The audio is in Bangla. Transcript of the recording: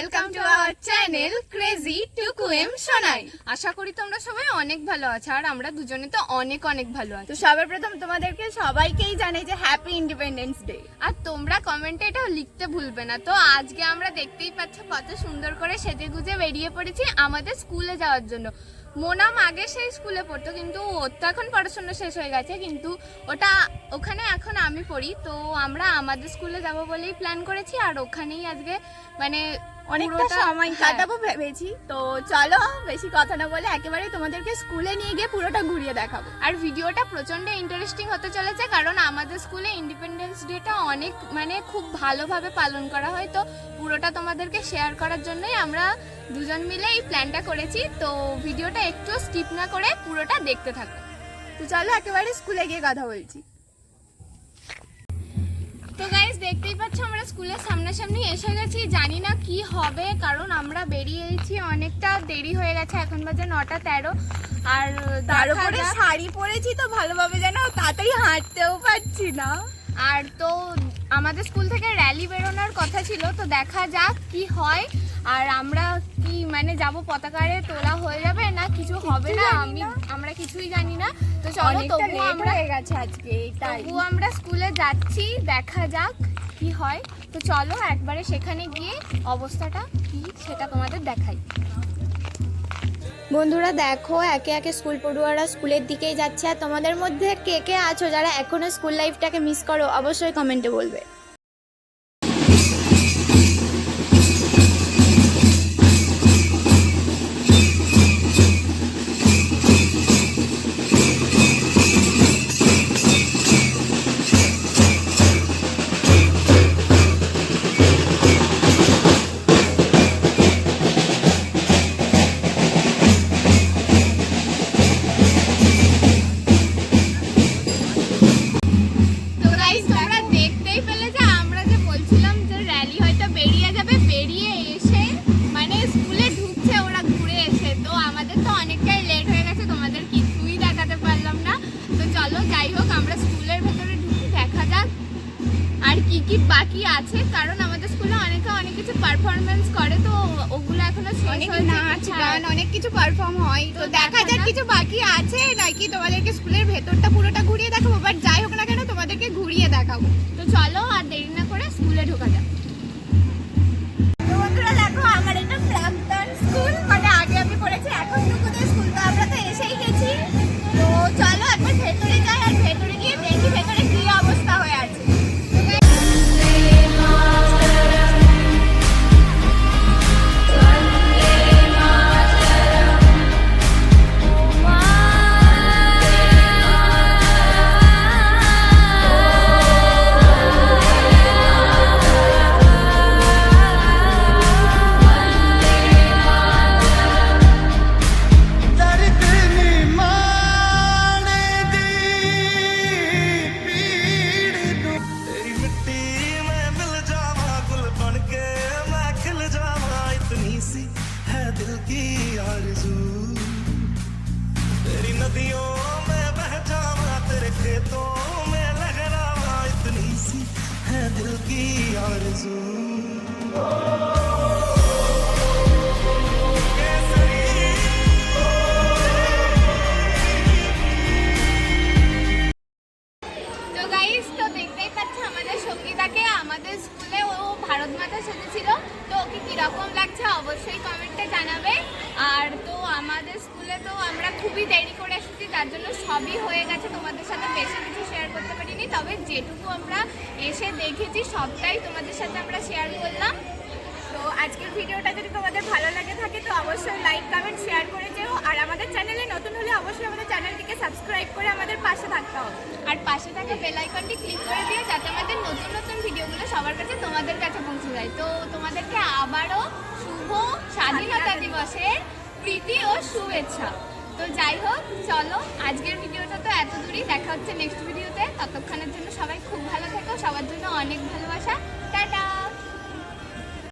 Welcome to our channel crazy টুকুএম সোনাই। আশা করি তোমরা সবাই অনেক ভালো আছো, আর আমরা দুজনে তো অনেক ভালো আছি। তো সবার প্রথম তোমাদেরকে সবাইকেই জানাই যে হ্যাপি ইন্ডিপেন্ডেন্স ডে। আর তোমরা কমেন্টে এটা লিখতে ভুলবে না। তো আজকে আমরা দেখতেই পাচ্ছ কত সুন্দর করে সেজে গুজে বেরিয়ে পড়েছি আমাদের স্কুলে যাওয়ার জন্য। মোনাম আগে সেই স্কুলে পড়তো, কিন্তু ওর তো এখন পড়াশোনা শেষ হয়ে গেছে, কিন্তু ওখানে এখন আমি পড়ি। তো আমরা আমাদের স্কুলে যাব বলেই প্ল্যান করেছি, আর ওখানেই আজকে মানে অনেকটা সময় কাটাবো ভেবেছি। তো চলো বেশি কথা না বলে একেবারে তোমাদেরকে স্কুলে নিয়ে গিয়ে পুরোটা ঘুরিয়ে দেখাবো। আর ভিডিওটা প্রচন্ড ইন্টারেস্টিং হতে চলেছে, কারণ আমাদের স্কুলে ইন্ডিপেন্ডেন্স ডেটা অনেক খুব ভালোভাবে পালন করা হয়। তো পুরোটা তোমাদেরকে শেয়ার করার জন্যই আমরা দুজন মিলে এই প্ল্যানটা করেছি। তো ভিডিওটা একটু স্কিপ না করে পুরোটা দেখতে থাকো। তো চলো একেবারে স্কুলে গিয়ে কথা বলছি। তো গাইস দেখতেই পাচ্ছ আমরা স্কুলের সামনাসামনি এসে গেছি। জানি না কি হবে, কারণ আমরা বেরিয়েছি অনেকটা দেরি হয়ে গেছে, এখন বাজে 9:13। আর তার উপরে শাড়ি পরেছি তো ভালোভাবে যেন তাড়াতাড়ি হাঁটতেও পারছি না। আর তো আমাদের স্কুল থেকে র্যালি বেরোনোর কথা ছিল, তো দেখা যাক কি হয়। আর আমরা কি যাব পতাকারে তোলা হয়ে যাবে না কিছু হবে না, আমরা কিছুই জানি না। তো চলো তবু আমরা হয়ে গেছে আজকে, তবু আমরা স্কুলে যাচ্ছি, দেখা যাক কি হয়। তো চলো একবারে সেখানে গিয়ে অবস্থাটা কি সেটা তোমাদের দেখাই। বন্ধুরা দেখো, একে একে স্কুল পড়ুয়ারা স্কুলের দিকেই যাচ্ছে। আর তোমাদের মধ্যে কে কে আছো যারা এখনো স্কুল লাইফটাকে মিস করো, অবশ্যই কমেন্টে বলবে। কি বাকি আছে, কারণ আমাদের স্কুলে অনেক কিছু পারফরমেন্স করে, তো ওগুলো এখনো শেষ হয়নি। নাচ গান অনেক কিছু পারফর্ম হয়, তো দেখা যাক কিছু বাকি আছে নাকি তোমাদেরকে স্কুলের ভেতরটা পুরোটা ঘুরিয়ে দেখাবো। বাট যাই হোক না কেন তোমাদেরকে ঘুরিয়ে দেখাবো। তো চলো আর দেরি না করে স্কুলে ঢোকা যাক। তো বন্ধুরা দেখো, আমার এটা প্রাক্তন স্কুল, আগে আমি পড়েছি, এখন টুকুদের স্কুল। তো আমরা তো এসেই গেছি। তো চলো একবার ভেতরে যাই, আর ভেতরে গিয়ে দেখি ভেতরে কি অবস্থা হয়ে আছে। আমাদের স্কুলে ও ভারত মাতা সেজেছিল, তো ওকে কিরকম লাগছে অবশ্যই কমেন্টে জানাবে। আর তো আমাদের স্কুলে তো আমরা খুবই দেরি করে এসেছি, তার জন্য সবই হয়ে গেছে, তোমাদের সাথে বেশি কিছু শেয়ার করতে পারিনি। তবে যেটুকু আমরা এসে দেখেছি সবটাই তোমাদের সাথে আমরা শেয়ার করলাম। তো আজকের ভিডিওটা যদি তোমাদের ভালো লাগে থাকে তো অবশ্যই লাইক কমেন্ট শেয়ার করে যেও। আর আমাদের চ্যানেলে নতুন হলে অবশ্যই আমাদের চ্যানেলটিকে সাবস্ক্রাইব করে আমাদের পাশে থাকতে হবে। আর পাশে থাকা বেল আইকনটি ক্লিক করে দিও, যাতে আমাদের নতুন ভিডিওগুলো সবার কাছে তোমাদের কাছে পৌঁছে যায়। তো তোমাদেরকে আবারও শুভ স্বাধীনতা দিবসের প্রীতি ও শুভেচ্ছা। তো যাই হোক, চলো আজকের ভিডিওটা তো এত দূরই, দেখা হচ্ছে নেক্সট ভিডিওতে। ততক্ষণের জন্য সবাই খুব ভালো থেকো, সবার জন্য অনেক ভালোবাসা, টাটা।